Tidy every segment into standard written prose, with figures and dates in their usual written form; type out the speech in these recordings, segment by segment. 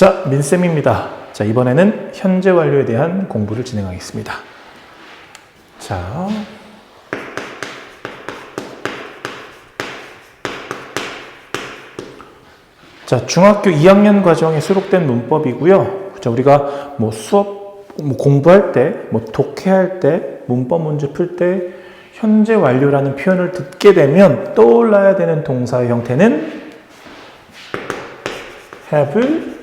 자, 민쌤입니다. 자, 이번에는 현재 완료에 대한 공부를 진행하겠습니다. 자, 중학교 2학년 과정에 수록된 문법이고요. 자, 우리가 수업 공부할 때, 독해할 때, 문법 문제 풀 때 현재 완료라는 표현을 듣게 되면 떠올라야 되는 동사의 형태는 have,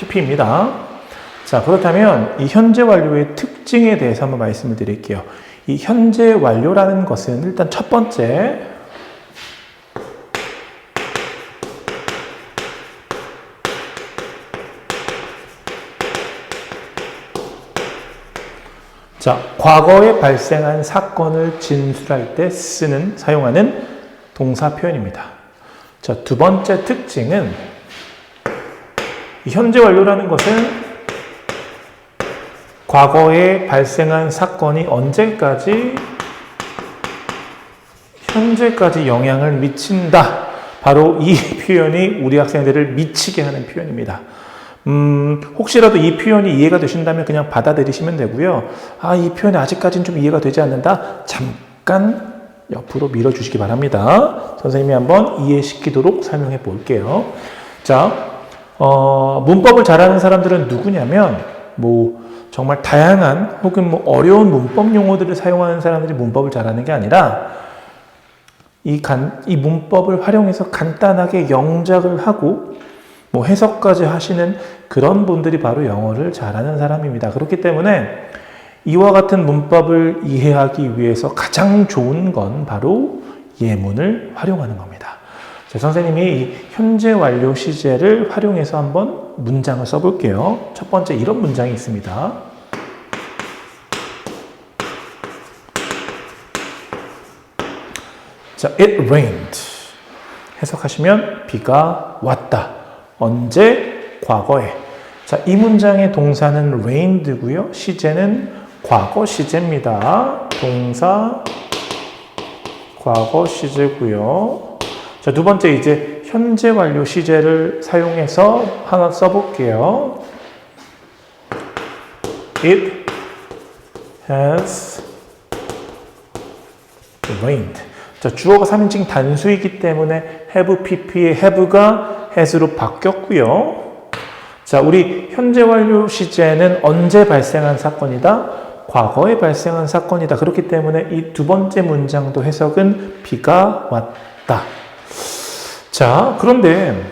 pp입니다. 자, 그렇다면 이 현재 완료의 특징에 대해서 한번 말씀을 드릴게요. 이 현재 완료라는 것은 일단 첫 번째, 자, 과거에 발생한 사건을 진술할 때 사용하는 동사 표현입니다. 자, 두 번째 특징은 현재 완료라는 것은 과거에 발생한 사건이 언제까지 현재까지 영향을 미친다. 바로 이 표현이 우리 학생들을 미치게 하는 표현입니다. 혹시라도 이 표현이 이해가 되신다면 그냥 받아들이시면 되고요. 이 표현이 아직까지는 좀 이해가 되지 않는다. 잠깐 옆으로 밀어주시기 바랍니다. 선생님이 한번 이해시키도록 설명해 볼게요. 자, 문법을 잘하는 사람들은 누구냐면, 정말 다양한 혹은 어려운 문법 용어들을 사용하는 사람들이 문법을 잘하는 게 아니라, 이 문법을 활용해서 간단하게 영작을 하고, 해석까지 하시는 그런 분들이 바로 영어를 잘하는 사람입니다. 그렇기 때문에 이와 같은 문법을 이해하기 위해서 가장 좋은 건 바로 예문을 활용하는 겁니다. 자, 선생님이 이 현재 완료 시제를 활용해서 한번 문장을 써볼게요. 첫 번째 이런 문장이 있습니다. 자, it rained. 해석하시면 비가 왔다. 언제? 과거에. 자, 이 문장의 동사는 rained고요. 시제는 과거 시제입니다. 동사 과거 시제고요. 자, 두 번째 이제 현재 완료 시제를 사용해서 하나 써볼게요. It has rained. 자, 주어가 3인칭 단수이기 때문에 have pp의 have가 has로 바뀌었고요. 자, 우리 현재 완료 시제는 언제 발생한 사건이다? 과거에 발생한 사건이다. 그렇기 때문에 이 두 번째 문장도 해석은 비가 왔다. 자, 그런데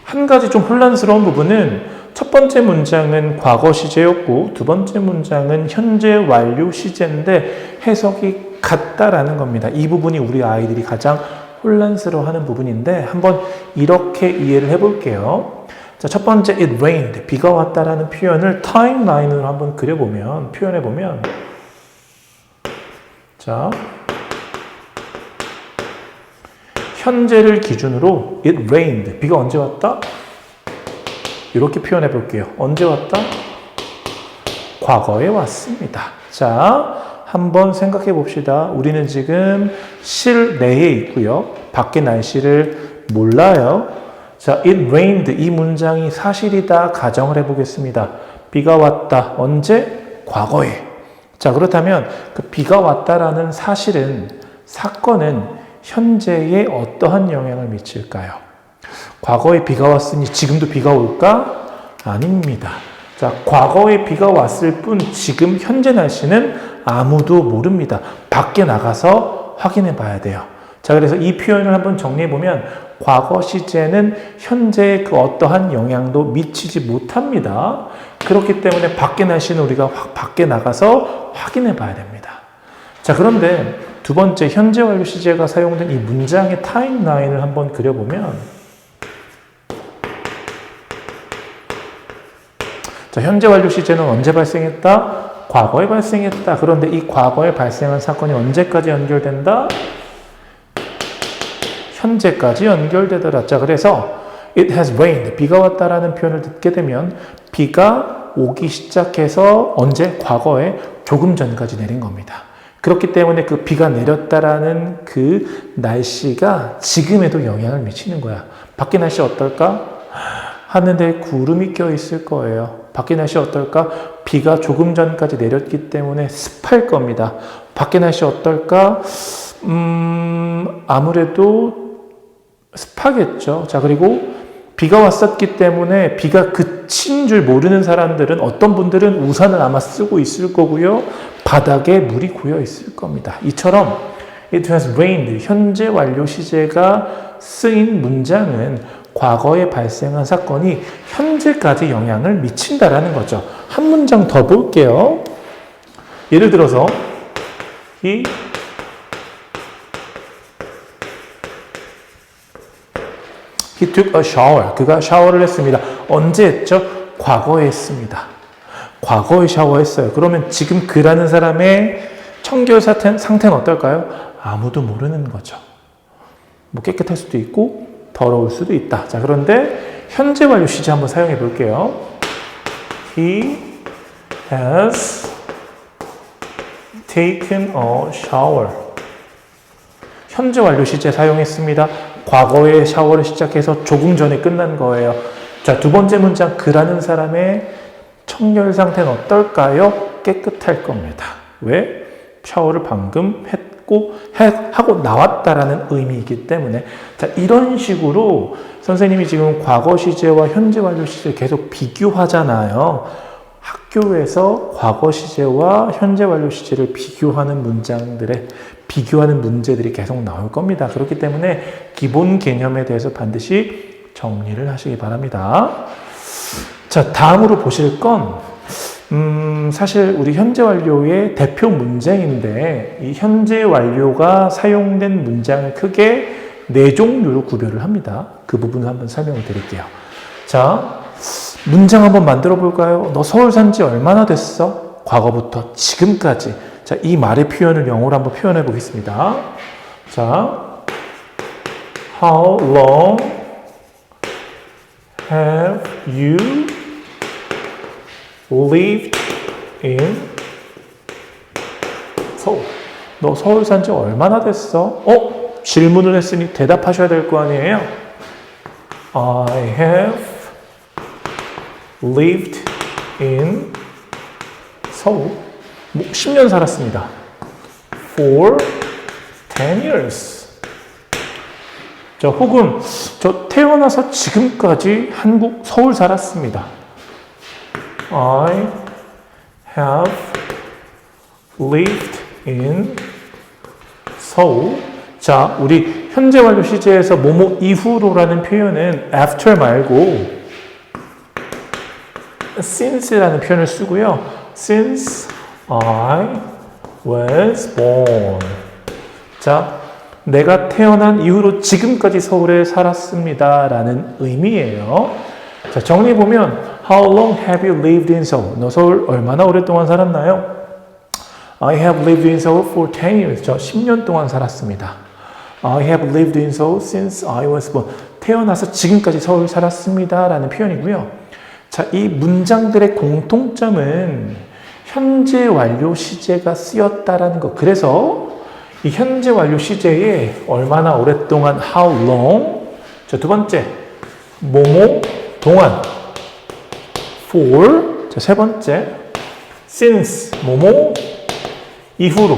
한 가지 좀 혼란스러운 부분은 첫 번째 문장은 과거 시제였고 두 번째 문장은 현재 완료 시제인데 해석이 같다라는 겁니다. 이 부분이 우리 아이들이 가장 혼란스러워하는 부분인데 한번 이렇게 이해를 해볼게요. 자, 첫 번째 it rained, 비가 왔다라는 표현을 타임라인으로 한번 그려보면, 표현해보면, 자, 현재를 기준으로 it rained, 비가 언제 왔다? 이렇게 표현해 볼게요. 언제 왔다? 과거에 왔습니다. 자, 한번 생각해 봅시다. 우리는 지금 실내에 있고요. 밖의 날씨를 몰라요. 자, it rained, 이 문장이 사실이다 가정을 해보겠습니다. 비가 왔다. 언제? 과거에. 자, 그렇다면 그 비가 왔다라는 사건은 현재에 어떠한 영향을 미칠까요? 과거에 비가 왔으니 지금도 비가 올까? 아닙니다. 자, 과거에 비가 왔을 뿐 지금 현재 날씨는 아무도 모릅니다. 밖에 나가서 확인해 봐야 돼요. 자, 그래서 이 표현을 한번 정리해 보면 과거 시제는 현재에 그 어떠한 영향도 미치지 못합니다. 그렇기 때문에 밖에 날씨는 우리가 밖에 나가서 확인해 봐야 됩니다. 자, 그런데 두 번째 현재 완료 시제가 사용된 이 문장의 타임라인을 한번 그려보면, 자, 현재 완료 시제는 언제 발생했다? 과거에 발생했다. 그런데 이 과거에 발생한 사건이 언제까지 연결된다? 현재까지 연결되더라. 자, 그래서 it has rained, 비가 왔다라는 표현을 듣게 되면 비가 오기 시작해서 언제? 과거에 조금 전까지 내린 겁니다. 그렇기 때문에 그 비가 내렸다라는 그 날씨가 지금에도 영향을 미치는 거야. 밖에 날씨 어떨까? 하늘에 구름이 껴 있을 거예요. 밖에 날씨 어떨까? 비가 조금 전까지 내렸기 때문에 습할 겁니다. 밖에 날씨 어떨까? 아무래도 습하겠죠. 자, 그리고 비가 왔었기 때문에 비가 그친 줄 모르는 사람들은 어떤 분들은 우산을 아마 쓰고 있을 거고요. 바닥에 물이 고여 있을 겁니다. 이처럼 It has rained, 현재 완료 시제가 쓰인 문장은 과거에 발생한 사건이 현재까지 영향을 미친다라는 거죠. 한 문장 더 볼게요. 예를 들어서 He took a shower. 그가 샤워를 했습니다. 언제 했죠? 과거에 했습니다. 과거에 샤워했어요. 그러면 지금 그라는 사람의 청결 상태는 어떨까요? 아무도 모르는 거죠. 뭐 깨끗할 수도 있고 더러울 수도 있다. 자, 그런데 현재 완료 시제 한번 사용해 볼게요. He has taken a shower. 현재 완료 시제 사용했습니다. 과거에 샤워를 시작해서 조금 전에 끝난 거예요. 자, 두 번째 문장, 그라는 사람의 청결 상태는 어떨까요? 깨끗할 겁니다. 왜? 샤워를 방금 하고 나왔다라는 의미이기 때문에. 자, 이런 식으로 선생님이 지금 과거 시제와 현재 완료 시제 계속 비교하잖아요. 학교에서 과거 시제와 현재 완료 시제를 비교하는 문제들이 계속 나올 겁니다. 그렇기 때문에 기본 개념에 대해서 반드시 정리를 하시기 바랍니다. 자, 다음으로 보실 건 사실 우리 현재 완료의 대표 문제인데 이 현재 완료가 사용된 문장을 크게 4종류로 구별을 합니다. 그 부분을 한번 설명을 드릴게요. 자, 문장 한번 만들어 볼까요? 너 서울 산 지 얼마나 됐어? 과거부터 지금까지. 자, 이 말의 표현을 영어로 한번 표현해 보겠습니다. 자, How long have you lived in 서울? 너 서울 산 지 얼마나 됐어? 질문을 했으니 대답하셔야 될 거 아니에요? I have lived in 서울. 10년 살았습니다. For 10 years. 자, 혹은 저 태어나서 지금까지 서울 살았습니다. I have lived in 서울. 자, 우리 현재 완료 시제에서 뭐뭐 이후로라는 표현은 after 말고 since라는 표현을 쓰고요. Since I was born. 자, 내가 태어난 이후로 지금까지 서울에 살았습니다. 라는 의미예요. 자, 정리해보면 How long have you lived in Seoul? 너 서울 얼마나 오랫동안 살았나요? I have lived in Seoul for 10 years. 저 10년 동안 살았습니다. I have lived in Seoul since I was born. 태어나서 지금까지 서울 살았습니다. 라는 표현이고요. 자, 이 문장들의 공통점은 현재 완료 시제가 쓰였다라는 것. 그래서 이 현재 완료 시제에 얼마나 오랫동안 how long. 자, 두 번째 뭐뭐 동안 for. 자, 세 번째 since 뭐뭐 이후로.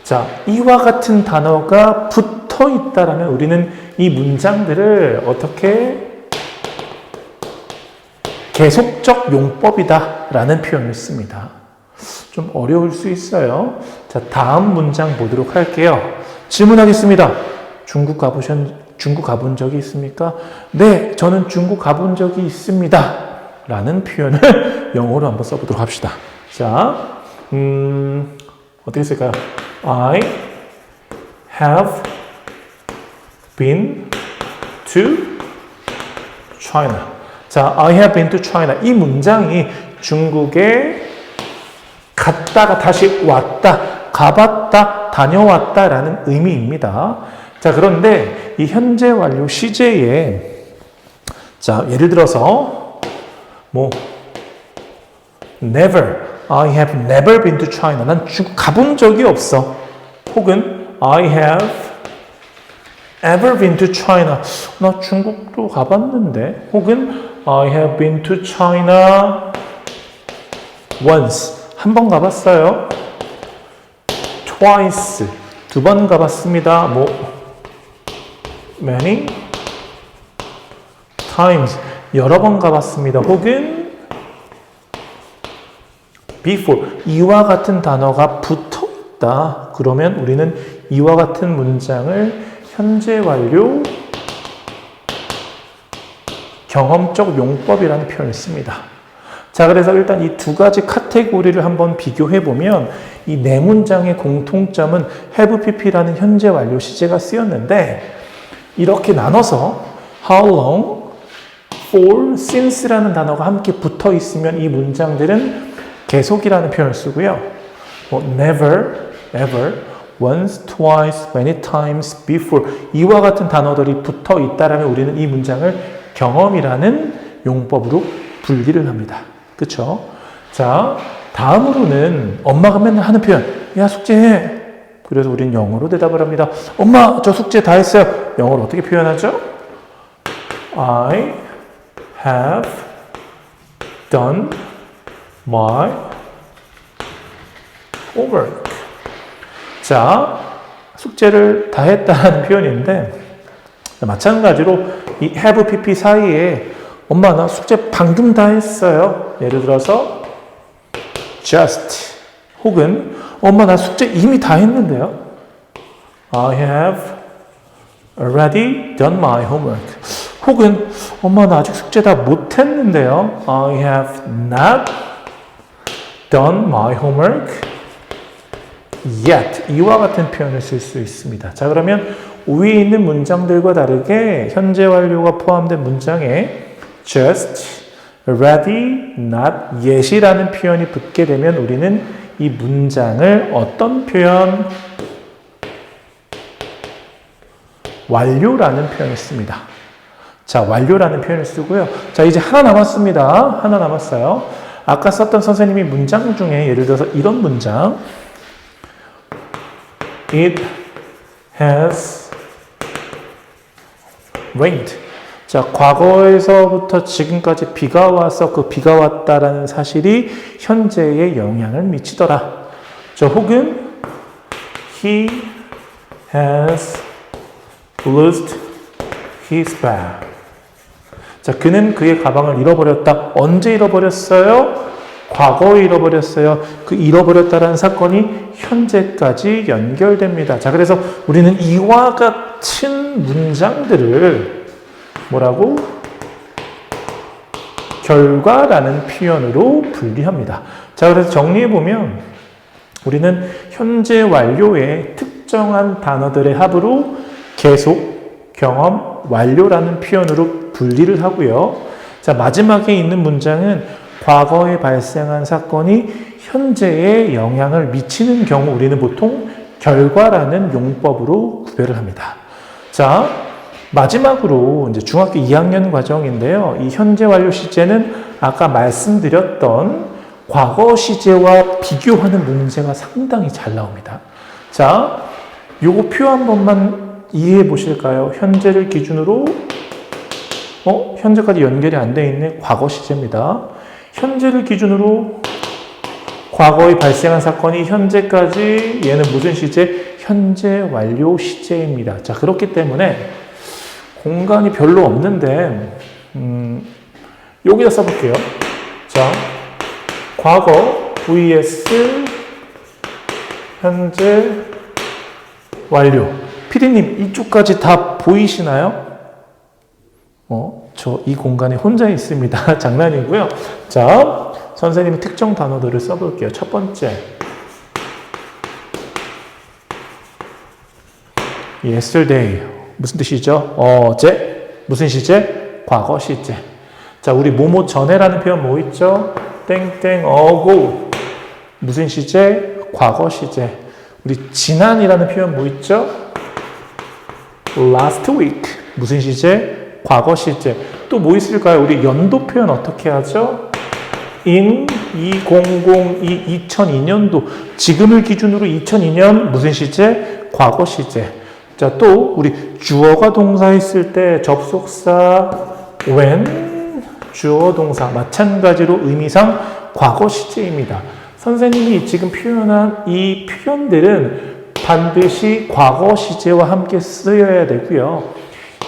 자, 이와 같은 단어가 붙어 있다라면 우리는 이 문장들을 어떻게 계속적 용법이다라는 표현을 씁니다. 좀 어려울 수 있어요. 자, 다음 문장 보도록 할게요. 질문하겠습니다. 중국 가본 적이 있습니까? 네, 저는 중국 가본 적이 있습니다. 라는 표현을 영어로 한번 써보도록 합시다. 자, 어떻게 쓸까요? I have been to China. 자, I have been to China. 이 문장이 중국에 갔다가 다시 왔다, 가봤다, 다녀왔다 라는 의미입니다. 자, 그런데 이 현재 완료 시제에 자, 예를 들어서 never. I have never been to China. 난 중국 가본 적이 없어. 혹은 I have ever been to China. 나 중국도 가봤는데. 혹은 I have been to China once. 한 번 가봤어요. twice. 두 번 가봤습니다. 뭐 many times. 여러 번 가봤습니다. 혹은 before. 이와 같은 단어가 붙어 있다. 그러면 우리는 이와 같은 문장을 현재 완료 경험적 용법이라는 표현을 씁니다. 자, 그래서 일단 이 두 가지 카테고리를 한번 비교해 보면 이 네 문장의 공통점은 have pp라는 현재 완료 시제가 쓰였는데 이렇게 나눠서 how long, for, since라는 단어가 함께 붙어 있으면 이 문장들은 계속이라는 표현을 쓰고요. 뭐 never, ever, once, twice, many times, before 이와 같은 단어들이 붙어 있다라면 우리는 이 문장을 경험이라는 용법으로 분리를 합니다. 그쵸? 자, 다음으로는 엄마가 맨날 하는 표현. 야, 숙제해. 그래서 우리는 영어로 대답을 합니다. 엄마, 저 숙제 다 했어요. 영어로 어떻게 표현하죠? I have done my homework. 자, 숙제를 다 했다는 표현인데 마찬가지로 이 have pp 사이에 엄마 나 숙제 방금 다 했어요. 예를 들어서 just 혹은 엄마 나 숙제 이미 다 했는데요. I have already done my homework. 혹은 엄마 나 아직 숙제 다 못했는데요. I have not done my homework yet. 이와 같은 표현을 쓸 수 있습니다. 자, 그러면 위에 있는 문장들과 다르게 현재 완료가 포함된 문장에 just, ready, not yet이라는 표현이 붙게 되면 우리는 이 문장을 어떤 표현? 완료라는 표현을 씁니다. 자, 완료라는 표현을 쓰고요. 자, 이제 하나 남았습니다. 하나 남았어요. 아까 썼던 선생님이 문장 중에 예를 들어서 이런 문장 It has rained. 자, 과거에서부터 지금까지 비가 와서 그 비가 왔다라는 사실이 현재에 영향을 미치더라. 자, 혹은 He has lost his bag. 자, 그는 그의 가방을 잃어버렸다. 언제 잃어버렸어요? 과거에 잃어버렸어요. 그 잃어버렸다라는 사건이 현재까지 연결됩니다. 자, 그래서 우리는 이와 같은 문장들을 뭐라고? 결과라는 표현으로 분리합니다. 자, 그래서 정리해보면 우리는 현재 완료의 특정한 단어들의 합으로 계속, 경험, 완료라는 표현으로 분리를 하고요. 자, 마지막에 있는 문장은 과거에 발생한 사건이 현재에 영향을 미치는 경우 우리는 보통 결과라는 용법으로 구별을 합니다. 자, 마지막으로 이제 중학교 2학년 과정인데요. 이 현재 완료 시제는 아까 말씀드렸던 과거 시제와 비교하는 문제가 상당히 잘 나옵니다. 자, 요거 표 한 번만 이해해 보실까요? 현재를 기준으로 현재까지 연결이 안 돼 있는 과거 시제입니다. 현재를 기준으로 과거에 발생한 사건이 현재까지 얘는 무슨 시제? 현재 완료 시제입니다. 자, 그렇기 때문에 공간이 별로 없는데 여기다 써볼게요. 자, 과거 vs 현재 완료. 피디님 이쪽까지 다 보이시나요? 저 이 공간에 혼자 있습니다. 장난이고요. 자, 선생님이 특정 단어들을 써볼게요. 첫 번째, yesterday 무슨 뜻이죠? 어제. 무슨 시제? 과거 시제. 자, 우리 뭐뭐 전에라는 표현 뭐 있죠? 땡땡 어고. 무슨 시제? 과거 시제. 우리 지난이라는 표현 뭐 있죠? last week. 무슨 시제? 과거 시제. 또 뭐 있을까요? 우리 연도 표현 어떻게 하죠? in 2002, 2002년도, 지금을 기준으로 2002년 무슨 시제? 과거 시제. 자, 또 우리 주어가 동사 있을 때 접속사 when, 주어 동사 마찬가지로 의미상 과거 시제입니다. 선생님이 지금 표현한 이 표현들은 반드시 과거 시제와 함께 쓰여야 되고요.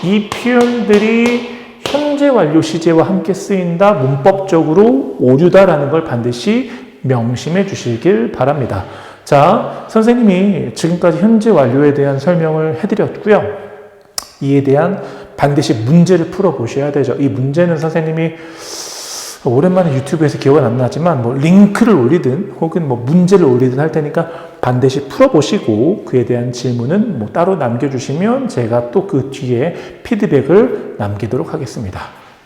이 표현들이 현재 완료 시제와 함께 쓰인다, 문법적으로 오류다라는 걸 반드시 명심해 주시길 바랍니다. 자, 선생님이 지금까지 현재 완료에 대한 설명을 해드렸고요. 이에 대한 반드시 문제를 풀어보셔야 되죠. 이 문제는 선생님이 오랜만에 유튜브에서 기억은 안 나지만 뭐 링크를 올리든 혹은 뭐 문제를 올리든 할 테니까 반드시 풀어보시고 그에 대한 질문은 뭐 따로 남겨주시면 제가 또 그 뒤에 피드백을 남기도록 하겠습니다.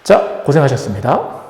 자, 고생하셨습니다.